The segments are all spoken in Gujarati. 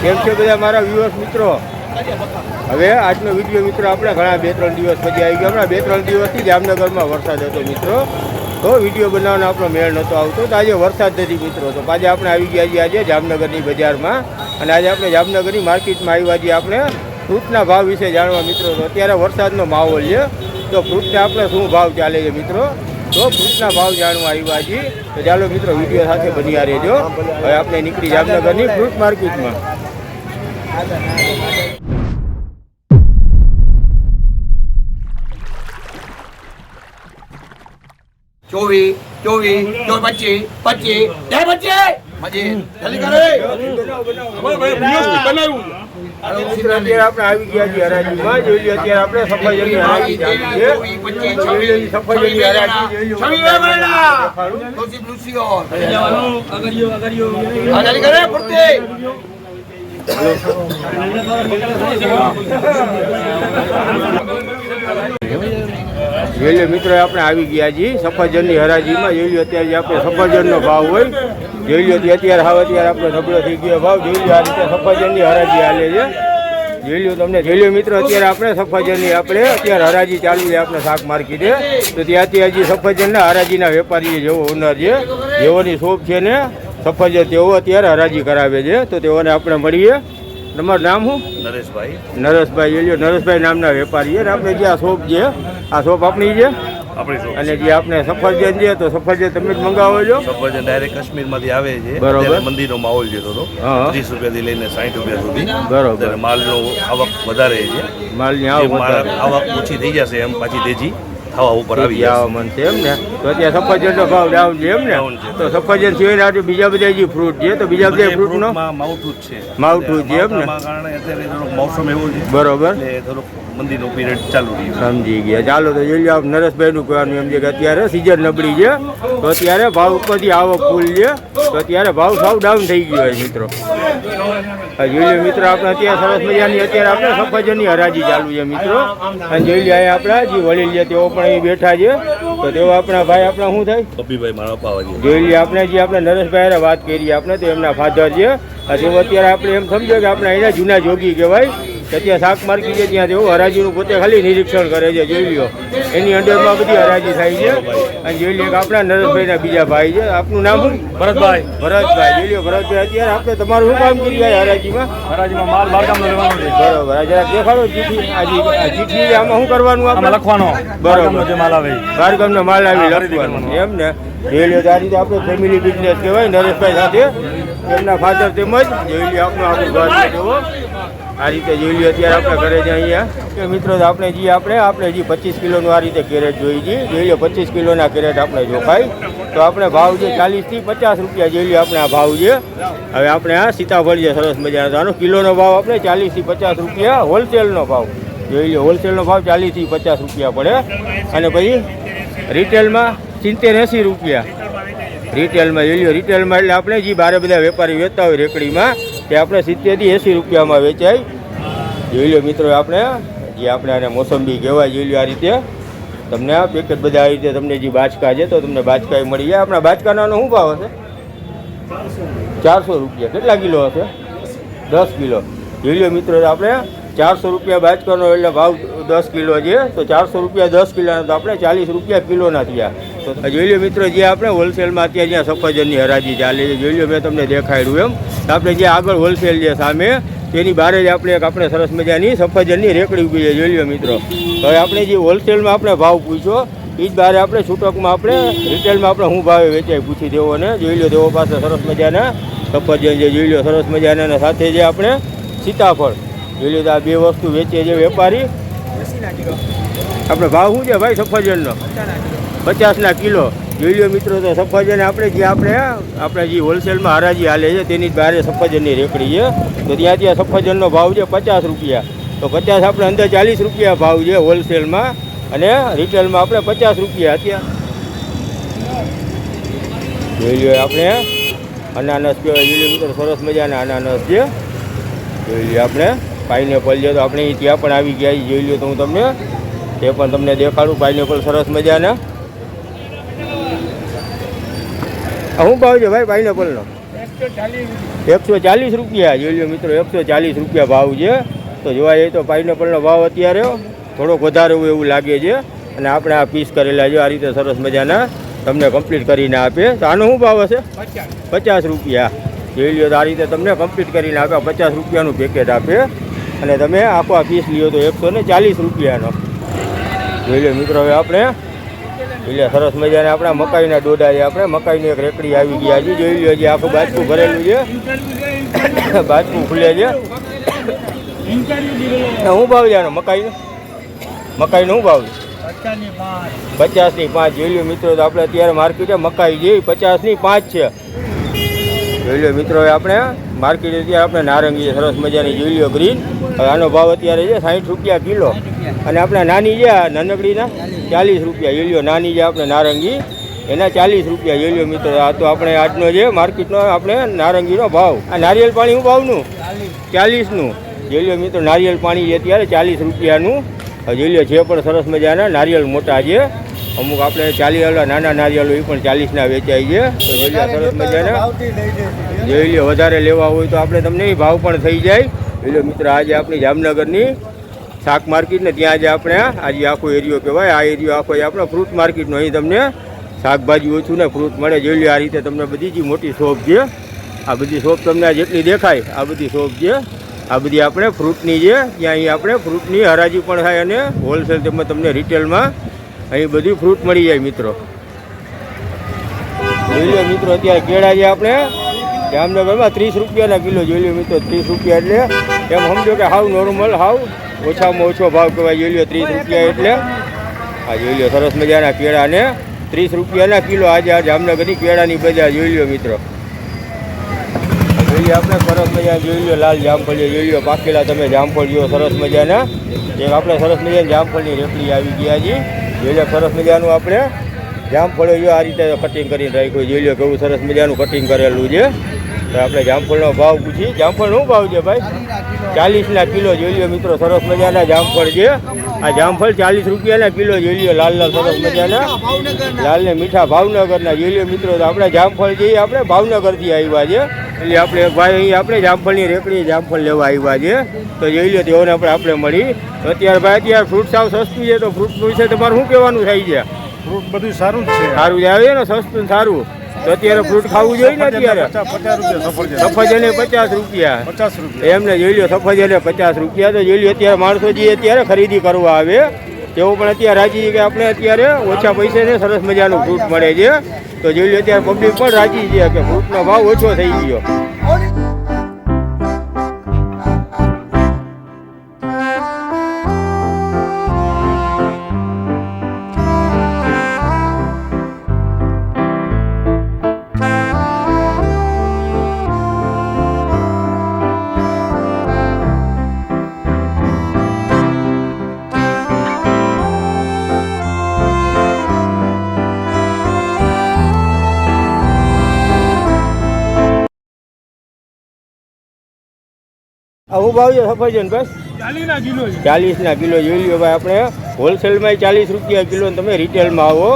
કેમ છે બધા મારા વ્યુઅર્સ મિત્રો? હવે આજનો વિડીયો મિત્રો આપણે ઘણા 2-3 દિવસ પછી આવી ગયા. હમણાં 2-3 દિવસથી જામનગરમાં વરસાદ હતો મિત્રો, તો વિડીયો બનાવવાનો આપણો મેળ નહોતો આવતો. તો આજે વરસાદ નથી મિત્રો, તો આજે આપણે આવી ગયા છીએ આજે જામનગરની બજારમાં. અને આજે આપણે જામનગરની માર્કેટમાં આવ્યા છીએ આપણે ફ્રૂટના ભાવ વિશે જાણવા મિત્રો. તો અત્યારે વરસાદનો માહોલ છે, તો ફ્રૂટને આપણે શું ભાવ ચાલે છે મિત્રો, તો ફ્રૂટના ભાવ જાણવા આવ્યા છીએ. તો ચાલો મિત્રો વિડીયો સાથે બન્યા રહેજો. હવે આપણે નીકળી જામનગરની ફ્રૂટ માર્કેટમાં. ચોવીસ 25 અત્યારે આપણે આવી ગયા છીએ હરાજીમાં. જોઈ લો અત્યારે આપણે સફરજનની હરાજી ચાલુ છે. સફરજનની હરાજી જોઈ લો મિત્રો આપણે આવી ગયા છીએ સફરજનની હરાજીમાં. જોઈ લો અત્યારે આપણે સફરજનનો ભાવ હોય, જોઈ લો અત્યારે આપણે નબળો થઈ ગયો ભાવ. જોઈ લો આ રીતે સફરજનની હરાજી હાલે છે. જોઈ લો તમને જોઈ લો મિત્રો અત્યારે આપણે સફરજનની અત્યારે હરાજી ચાલુ છે આપણે શાક માર્કેટે. તો ત્યાંથી હજી સફરજનના હરાજીના વેપારી જેવો ઓનર છે, જેઓની શોપ છે ને સફરજન, તેઓ અત્યારે હરાજી કરાવે છે. તો તેઓને આપણે મળીએ. તમારું નામ શું? નરેશભાઈ. નરેશભાઈ જોઈ લો નરેશભાઈ નામના વેપારી છે. આપણે જે આ શોપ છે, આ શોપ આપણી છે. અને જે આપણે સફરજન છે, તો સફરજન તમે જ મંગાવો છો? સફરજન ડાયરેક્ટ કાશ્મીરમાંથી આવે છે. બરોબર. મંદિરનો માહોલ છે થોડો, 30 રૂપિયાથી લઈને 60 રૂપિયા સુધી. બરોબર. માલનો આવક વધારે છે. માલની આવક ઓછી થઈ જશે એમ પાછી તેજી થવા ઉપર આવી જવા મનશે એમ ને. તો અત્યારે સફરજનનો ભાવ ડાઉન છે એમ ને. તો સફરજન સિવાય બીજા બધા જે ફ્રૂટ છે, તો બીજા બધા ફ્રૂટનો માવઠું છે. માવઠું છે એમ ને. કારણે અત્યારે થોડોક મોસમ એવું છે. બરોબર. એટલે થોડોક મંદિરનો પીરિયડ ચાલુ રહ્યો. સમજી ગયા. ચાલો તો જોઈ લો નરેશભાઈનું કહેવાનું એમ છે કે અત્યારે સિઝન નબળી છે, તો અત્યારે ભાવ ઉપરથી આવક ફૂલ છે, તો અત્યારે ભાવ સાવ ડાઉન થઈ ગયો હોય મિત્રો. જોઈ લો મિત્રો આપણે અત્યારે સરસ મજાની અત્યારે આપણે સફરજનની હરાજી ચાલુ છે મિત્રો. અને જોઈ લો અહીંયા આપણા જે વડીલ છે તેઓ પણ અહીં બેઠા છે. તો તેઓ આપણા ભાઈ આપણા શું થાય? કપીભાઈ મારા પાવા છે. જોઈ લઈએ આપણે જે આપણે નરેશભાઈ વાત કરીએ આપણે, તો એમના ફાધર છે. તેઓ અત્યારે આપણે એમ સમજો કે આપણે અહીંના જૂના જોગી કહેવાય. ત્યાં શાક માર્કેટ છે, ત્યાં તેઓ હરાજીનું પોતે ખાલી નિરીક્ષણ કરે છે. જોઈ લો એની અંડરમાં બધી હરાજી થાય છે. અને જોઈ લો કે આપણા નરેશભાઈના બીજા ભાઈ છે. આપનું નામ શું? ભરતભાઈ. ભરતભાઈ. જોઈ લો ભરતભાઈ અત્યારે આપણે તમારું શું કામ કરી રહ્યા હરાજીમાં? માલ બારગામનો લેવાનો છે. બરોબર. જરા દેખાડો ચીઠી. આ ચીઠી આમાં શું કરવાનું? આપણે લખવાનો. બરોબર. જે માલ આવે બારગામનો માલ આવી લખવાનું એમ ને. જોઈ લો આ રીતે આપણે ફેમિલી બિઝનેસ કહેવાય નરેશભાઈ સાથે એમના ફાધર તેમજ. જોઈ લો આપણું આખું ઘર છે જુઓ આ રીતે. જોઈ લો અત્યારે આપણે ઘરે છે અહીંયા કે મિત્રો આપણે જે 25 કિલોનું આ રીતે કેરેટ જોઈ છીએ. જોઈ લો 25 કિલોના કેરેટ આપણે જોખાય. તો આપણે ભાવ છે 40 થી 50 રૂપિયા. જોઈ લો આપણે આ ભાવ છે. હવે આપણે આ સીતાફળ છે સરસ મજાનો, તો આનો કિલોનો ભાવ આપણે 40 થી 50 રૂપિયા હોલસેલનો ભાવ. જોઈ લો હોલસેલનો ભાવ 40 થી 50 રૂપિયા પડે. અને પછી રિટેલમાં 70-80 રૂપિયા રિટેલમાં. જોઈ લો રિટેલમાં એટલે આપણે જે બારે બધા વેપારી વેચતા હોય રેકડીમાં, તે આપણે 70 થી 80 રૂપિયામાં વેચાય. જોઈ લો મિત્રો આપણે જે આપણે આને મોસંબી કહેવાય. જોઈ લો આ રીતે તમને આ પેકેટ બધા આ રીતે તમને જે બાચકા છે, તો તમને બાચકા મળી જાય. આપણા બાચકાનો શું ભાવ હશે? 400 રૂપિયા. કેટલા કિલો હશે? 10 કિલો. જોઈ લો મિત્રો આપણે 400 રૂપિયા બાચકાનો એટલે ભાવ 10 કિલો છે. તો 400 રૂપિયા 10 કિલોના, તો આપણે 40 રૂપિયા કિલોના થયા. તો જોઈ લો મિત્રો જે આપણે હોલસેલમાં અત્યારે જ્યાં સફરજનની હરાજી ચાલે છે, જોઈ લો મેં તમને દેખાડ્યું એમ. તો આપણે જે આગળ હોલસેલ છે સામે, તેની બહાર જ આપણે સરસ મજાની સફરજનની રેકડી ઊભી છે. જોઈ લો મિત્રો. હવે આપણે જે હોલસેલમાં આપણે ભાવ પૂછ્યો, એ જ બહાર આપણે છૂટકમાં આપણે રિટેલમાં આપણે શું ભાવે વેચાય પૂછી દેવોને. જોઈ લો તેઓ પાસે સરસ મજાના સફરજન છે. જોઈ લો સરસ મજાના, અને સાથે જે આપણે સીતાફળ. જોઈ લો આ બે વસ્તુ વેચે છે વેપારી. આપણે ભાવ શું છે ભાઈ સફરજનનો? 50ના કિલો. જોઈ લો મિત્રો તો સફરજન આપણે જે હોલસેલમાં હરાજી હાલે છે તેની જ બહાર સફરજનની રેકડી છે. તો ત્યાં સફરજનનો ભાવ છે 50 રૂપિયા. તો 50 આપણે અંદર 40 રૂપિયા ભાવ છે હોલસેલમાં, અને રિટેલમાં આપણે 50 રૂપિયા. અત્યારે જોઈ લો આપણે અનાનસ કહેવાય. જોઈ લો મિત્રો સરસ મજાના અનાનસ છે. જોઈ લો આપણે પાઇનેપલ છે, તો આપણે ત્યાં પણ આવી ગયા. જોઈ લો તો હું તમને તે પણ તમને દેખાડું. પાઇનેપલ સરસ મજાના. શું ભાવ છે ભાઈ પાઇનેપલનો? 140 રૂપિયા જોઈ લો મિત્રો, 140 રૂપિયા ભાવ છે. તો જોવા જઈએ તો પાઇનેપલનો ભાવ અત્યારે થોડોક વધારે હોય એવું લાગે છે. અને આપણે આ પીસ કરેલા છે આ રીતે સરસ મજાના તમને કમ્પ્લીટ કરીને આપે. તો આનો શું ભાવ હશે? 50 રૂપિયા જોઈ લો. તો આ રીતે તમને કમ્પ્લીટ કરીને આપે, 50 રૂપિયાનું પેકેટ આપે. અને તમે આખો આ પીસ લ્યો તો 140 રૂપિયાનો જોઈ લો મિત્રો. હવે આપણે એટલે સરસ મજાને આપણા મકાઈના ડોડા છે, આપણે મકાઈની એક રેકડી આવી ગયા છે જોઈ લો. જે આખું બાજકું ભરેલું છે, બાજકું ખુલે છે. શું ભાવ છે આનો મકાઈનો? મકાઈનો શું ભાવ છે? 50 ની 5 જોઈ લો મિત્રો. તો આપણે અત્યારે માર્કેટે મકાઈ જે 50 ની 5 છે જોઈ લો મિત્રો. હવે આપણે માર્કેટ અત્યારે આપણે નારંગી સરસ મજાની જોઈ લો ગ્રીન. હવે આનો ભાવ અત્યારે છે 60 રૂપિયા કિલો. અને આપણે નાની છે નાનકડીના 40 રૂપિયા જોઈ લો. નાની છે આપણે નારંગી એના 40 રૂપિયા જોઈ લો મિત્રો. આ તો આપણે આજનો જે માર્કેટનો આપણે નારંગીનો ભાવ. આ નારિયેલ પાણી શું ભાવનું? 40નું જોઈ લો મિત્રો. નારિયેલ પાણી છે અત્યારે 40 રૂપિયાનું જોઈ લો. છે પણ સરસ મજાના નારિયેલ મોટા છે. અમુક આપણે 40 નાના નારિયેલો એ પણ 40ના વેચાય છે. તો જોઈ લો સરસ મજાના જોઈ લો. વધારે લેવા હોય તો આપણે તમને એ ભાવ પણ થઈ જાય જોઈ લો મિત્રો. આજે આપણી જામનગરની શાક માર્કેટ ને ત્યાં જ આપણે આજે આખો એરિયો કહેવાય. આ એરિયો આખો આપણે ફ્રૂટ માર્કેટનો. અહીં તમને શાકભાજી ઓછું ને ફ્રૂટ મળે જોઈ લો. આ રીતે તમને બધી જ મોટી શોપ છે. આ બધી શોપ તમને જેટલી દેખાય આ બધી શોપ છે. આ બધી આપણે ફ્રૂટની છે. ત્યાં અહીં આપણે ફ્રૂટની હરાજી પણ થાય અને હોલસેલ તેમજ તમને રિટેલમાં અહીં બધી ફ્રૂટ મળી જાય મિત્રો. જોઈ લો મિત્રો. અત્યારે કેળા છે આપણે જામનગરમાં 30 રૂપિયાના કિલો જોઈ લો મિત્રો. 30 રૂપિયા એટલે એમ સમજો કે હાવ નોર્મલ, હાવ ઓછામાં ઓછો ભાવ કહેવાય જોઈ લો. 30 રૂપિયા એટલે આ જોઈ લો સરસ મજાના કેળાને 30 રૂપિયાના કિલો. આજે આ જામનગરની કેળાની બજાર જોઈ લો મિત્રો. જોઈ લો આપણે સરસ મજા જોઈ લો. લાલ જામફળ જોઈ લો. પાકેલા તમે જામફળ જો સરસ મજાના. એક આપણે સરસ મજાની જામફળની રેકડી આવી ગયા છે જોઈ લો. સરસ મજાનું આપણે જામફળો જો આ રીતે કટિંગ કરીને રાખ્યું જોઈ લો. કેવું સરસ મજાનું કટિંગ કરેલું છે. તો આપણે જામફળનો ભાવ પૂછી. જામફળ શું ભાવ છે ભાઈ? 40ના કિલો જોઈ લો મિત્રો. સરસ મજાના જામફળ છે. આ જામફળ 40 રૂપિયાના કિલો જોઈ લો. લાલ લાલ સરસ મજાના લાલ ને મીઠા ભાવનગરના જોઈ લો મિત્રો. તો આપણે જામફળ જઈએ આપણે ભાવનગરથી આવ્યા છે. એટલે આપણે ભાઈ અહીં આપણે જામફળની રેકડી જામફળ લેવા આવ્યા છે. તો જોઈ લો તેઓને આપણે મળી. તો અત્યારે ભાઈ અત્યારે ફ્રૂટ સાવ સસ્તું છે. તો ફ્રૂટ વિશે તમારે શું કહેવાનું થાય છે? ફ્રૂટ બધું સારું જ છે. સારું જ આવે ને, સસ્તું સારું. તો અત્યારે ફ્રૂટ ખાવું જોઈએ ને અત્યારે. 50 રૂપિયા સફરજને 50 રૂપિયા એમને જોઈ લો. સફરજને 50 રૂપિયા. તો જોઈ લો અત્યારે માણસો જે અત્યારે ખરીદી કરવા આવે તેઓ પણ અત્યારે રાજી કે આપણે અત્યારે ઓછા પૈસે સરસ મજાનું ફ્રૂટ મળે છે. તો જોઈ લો અત્યારે પબ્લિક પણ રાજી છે કે ફ્રૂટનો ભાવ ઓછો થઈ ગયો. આ શું ભાવ છે સફરજન બસ? 40ના કિલો જોઈ લો ભાઈ. આપણે હોલસેલમાં 40 રૂપિયા કિલો. તમે રિટેલમાં આવો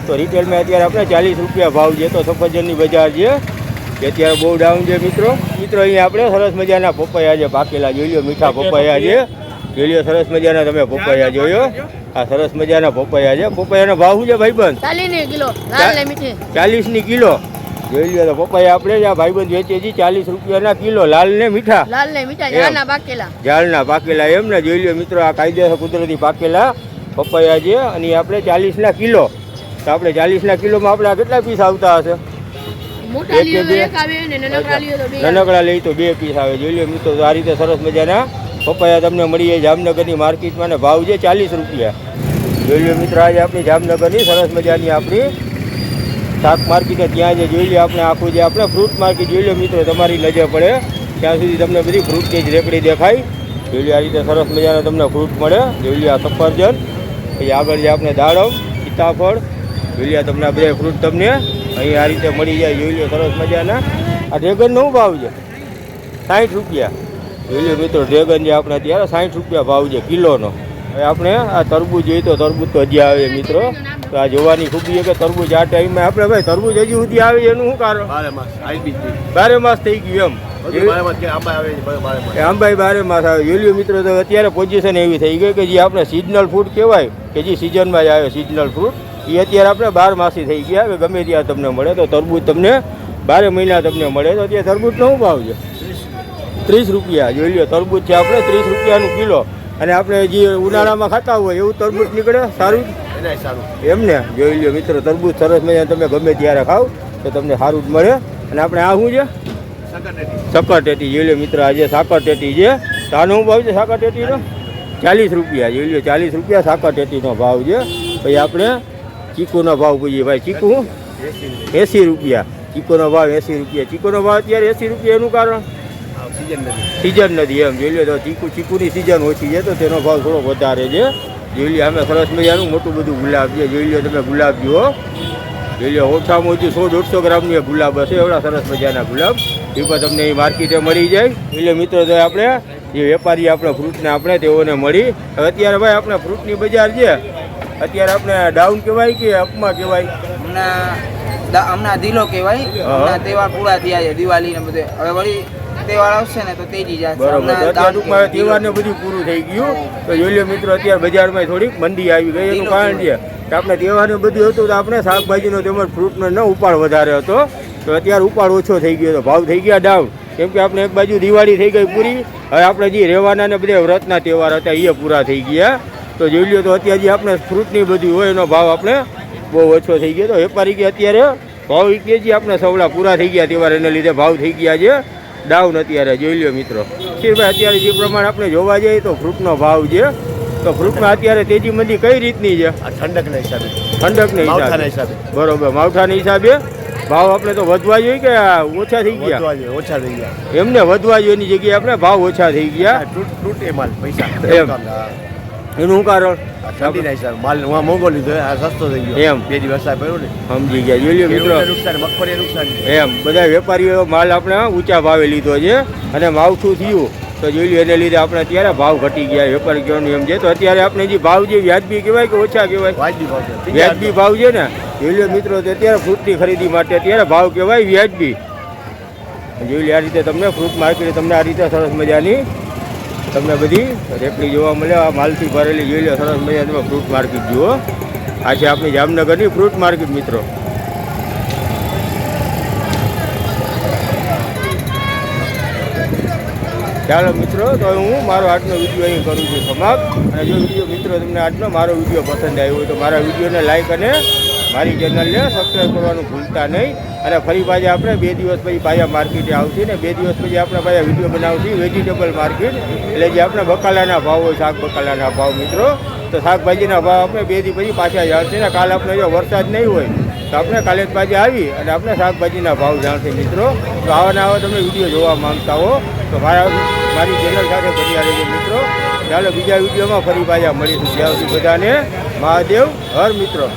તો રિટેલમાં અત્યારે આપણે 40 રૂપિયા ભાવ છે. તો સફરજનની બજાર છે કે અત્યારે બહુ ડાઉન છે મિત્રો. અહીંયા આપણે સરસ મજાના પપૈયા છે પાકેલા જોઈ લો. મીઠા પપૈયા છે જોઈ લો. સરસ મજાના તમે પપૈયા જોયો. આ સરસ મજાના પપૈયા છે. પપૈયાનો ભાવ શું છે ભાઈબંધ? 40 કિલો. લાલ ને મીઠી 40ની કિલો જોઈ લો. તો પપૈયા આપણે આ ભાઈબંધ વેચે છે 40 રૂપિયાના કિલો. લાલ ને મીઠા ઝાડના પાકેલા એમ ને જોઈ લો મિત્રો. આ કાયદેસર કુદરતી પાકેલા પપૈયા છે અને આપણે 40ના કિલો. તો આપણે 40ના કિલોમાં આપણે આ કેટલા પીસ આવતા હશે? નાનકડા લઈ તો 2 પીસ આવે જોઈ લો મિત્રો. તો આ રીતે સરસ મજાના પપૈયા તમને મળી જાય જામનગરની માર્કેટમાં ને ભાવ છે 40 રૂપિયા જોઈ લો મિત્રો. આજે આપણી જામનગરની સરસ મજાની આપણી શાક માર્કેટ ત્યાં જે જોઈ લો આપણે આખું જે આપણે ફ્રૂટ માર્કેટ જોઈ લો મિત્રો. તમારી નજર પડે ત્યાં સુધી તમને બધી ફ્રૂટની જ રેકડી દેખાય જોઈ લો. આ રીતે સરસ મજાના તમને ફ્રૂટ મળે જોઈ લો. આ સફરજન પછી આગળ જે આપણે દાડમ સીતાફળ જોઈ લો. તમને બધા ફ્રૂટ તમને અહીં આ રીતે મળી જાય જોઈ લો. સરસ મજાના આ ડ્રેગનનો શું ભાવ છે? 60 રૂપિયા જોઈ લો મિત્રો. ડ્રેગન જે આપણે અત્યારે 60 રૂપિયા ભાવ છે કિલોનો. હવે આપણે આ તરબૂચ જોઈએ તો તરબૂચ તો હજી આવે મિત્રો. તો આ જોવાની ખૂબી છે કે તરબૂચ આ ટાઈમમાં આપણે ભાઈ તરબૂચ હજી સુધી આવે છે એનું શું કારણ? બારે માસ આવી બી બારે માસ થઈ ગયું બારે માસ કે આંબા આવે છે, બારે માસ. એમ આંબાઈ બારે માસ આવે. જોઈ મિત્રો તો અત્યારે પોઝિશન એવી થઈ ગઈ કે જે આપણે સિઝનલ ફ્રૂટ કહેવાય કે જે સિઝનમાં જ આવે સિઝનલ ફ્રૂટ એ અત્યારે આપણે 12 માસી થઈ ગયા. હવે ગમે ત્યાં તમને મળે તો તરબૂચ તમને 12 મહિના તમને મળે. તો અત્યારે તરબૂચનો શું ભાવ છે? 30 રૂપિયા. જોઈ લો તરબૂચ છે આપણે 30 રૂપિયાનું કિલો. અને આપણે જે ઉનાળામાં ખાતા હોય એવું તરબૂચ નીકળે સારું એનાય સારું. એમને જોઈ લો મિત્રો તરબૂચ સરસ મજા તમે ગમે ત્યારે ખાવ તો તમને સારું જ મળે. અને આપણે આ શું છે? સાકર ટેટી. જોઈ લો મિત્રો આજે સાકર ટેટી છે. તો આનો શું ભાવ છે સાકર ટેટીનો? 40 રૂપિયા. જોઈ લો 40 રૂપિયા સાકર ટેટીનો ભાવ છે. પછી આપણે ચીકુનો ભાવ પૂછીએ ભાઈ. ચીકુ 80 રૂપિયા. ચીકુનો ભાવ 80 રૂપિયા. ચીકુનો ભાવ અત્યારે 80 રૂપિયા એનું કારણ સિઝન નથી એમ. જોઈ લો તો ચીકુની સિઝન ઓછી છે તો તેનો ભાવ થોડો વધારે છે. જોઈ લો અમે સરસ મજાનું મોટું બધું ગુલાબ છે. જોઈ લો તમે ગુલાબ જુઓ. જોઈ લો ઓછામાં ઓછું 100-150 ગ્રામની ગુલાબ હશે. એવડા સરસ મજાના ગુલાબ એ પણ તમને એ માર્કેટે મળી જાય. એટલે મિત્રો તો આપણે જે વેપારી આપણે ફ્રૂટને આપણે તેઓને મળી. હવે અત્યારે ભાઈ આપણે ફ્રૂટની બજાર છે અત્યારે આપણે ડાઉન કહેવાય કે અપમાં કહેવાય? હમણાં દિલો કહેવાય. હમણાં તહેવાર પૂરા થયા છે દિવાળી ને બધે. હવે વળી તહેવાર આવશે ને તો તેજી જશે. બરોબર. તો અત્યારે ટૂંકમાં તહેવારને બધું પૂરું થઈ ગયું. તો જોઈ લો મિત્રો અત્યારે બજારમાં થોડીક મંદી આવી ગઈ. એનું કારણ છે કે આપણે તહેવારને બધું હતું તો આપણે શાકભાજીનો તેમજ ફ્રૂટનો ન ઉપાડ વધારે હતો. તો અત્યારે ઉપાડ ઓછો થઈ ગયો. તો ભાવ થઈ ગયા ડાઉન. કેમ કે આપણે એક બાજુ દિવાળી થઈ ગઈ પૂરી. હવે આપણે જે રહેવાના ને બધા વ્રતના તહેવાર હતા એ પૂરા થઈ ગયા. તો જોઈ લો તો અત્યારે જે આપણે ફ્રૂટની બધી હોય એનો ભાવ આપણે બહુ ઓછો થઈ ગયો. તો વેપારી કે અત્યારે ભાવ એ કે આપણે સવડા પૂરા થઈ ગયા તહેવાર એને લીધે ભાવ થઈ ગયા છે ડાઉન. અત્યારે જોઈ લો મિત્રો શિરભાઈ અત્યારે જે પ્રમાણે આપણે જોવા જઈએ તો ફ્રૂટનો ભાવ છે તો ફ્રૂટમાં અત્યારે તેજી મંદી કઈ રીતની છે? આ ઠંડકના હિસાબે, ઠંડકના માવઠાના હિસાબે. હિસાબે. બરોબર. માવઠાના હિસાબે ભાવ આપણે તો વધવા જોઈએ કે ઓછા થઈ ગયા? વધવા જોઈએ, ઓછા થઈ ગયા. એમને વધવા જોઈએની જગ્યાએ આપણે ભાવ ઓછા થઈ ગયા. તૂટે માલ પૈસા એમ. એનું કારણ? ઠંડીના હિસાબે માલ હું મોંઘો લીધો આ સસ્તો થઈ ગયો. એમ. 2 દિવસ પડ્યો ને. સમજી ગયા. જોઈ લો મિત્રો નુકસાન, મગફળી નુકસાન. એમ બધા વેપારીઓ માલ આપણે ઊંચા ભાવે લીધો છે અને માવઠું થયું તો જોઈ લો એને લીધે આપણે અત્યારે ભાવ ઘટી ગયા. વેપારી કહેવાનું એમ છે. તો અત્યારે આપણે જે ભાવ જે વ્યાજબી કહેવાય કે ઓછા કહેવાય? વાજબી ભાવ છે. વ્યાજબી ભાવ છે ને. જોઈ લો મિત્રો તો અત્યારે ફ્રૂટની ખરીદી માટે અત્યારે ભાવ કહેવાય વ્યાજબી. જોઈ લો આ રીતે તમને ફ્રૂટ માર્કેટ તમને આ રીતે સરસ મજાની તમને બધી રેકડી જોવા મળે. આ માલથી ભરેલી જોઈ લો સરસ મજા તમે ફ્રૂટ માર્કેટ જુઓ. આ છે આપણી જામનગરની ફ્રૂટ માર્કેટ મિત્રો. ચાલો મિત્રો તો હું મારો આજનો વિડીયો અહીં કરું છું સમાપ્ત. અને જો વિડીયો મિત્રો તમને આજનો મારો વિડીયો પસંદ આવ્યો હોય તો મારા વિડીયોને લાઈક અને મારી ચેનલને સબસ્ક્રાઈબ કરવાનું ભૂલતા નહીં. અને ફરી પાછા આપણે 2 દિવસ પછી પાછા માર્કેટે આવશે ને 2 દિવસ પછી આપણે પાછા વિડીયો બનાવશું વેજીટેબલ માર્કેટ. એટલે જે આપણે બકાલાના ભાવ હોય શાક બકાલાના ભાવ મિત્રો. તો શાકભાજીના ભાવ આપણે 2 દી પછી પાછા જ આવશે ને. કાલ આપણે જો વરસાદ નહીં હોય તો આપણે કાલે જ પાછા આવી અને આપણે શાકભાજીના ભાવ જાણશે મિત્રો. તો આવા તમે વિડીયો જોવા માંગતા હો તો મારી ચેનલ સાથે બન્યા રહેજો મિત્રો. ચાલો બીજા વિડીયોમાં ફરી પાછા મળીશું. ત્યાં સુધી બધાને મહાદેવ હર મિત્રો.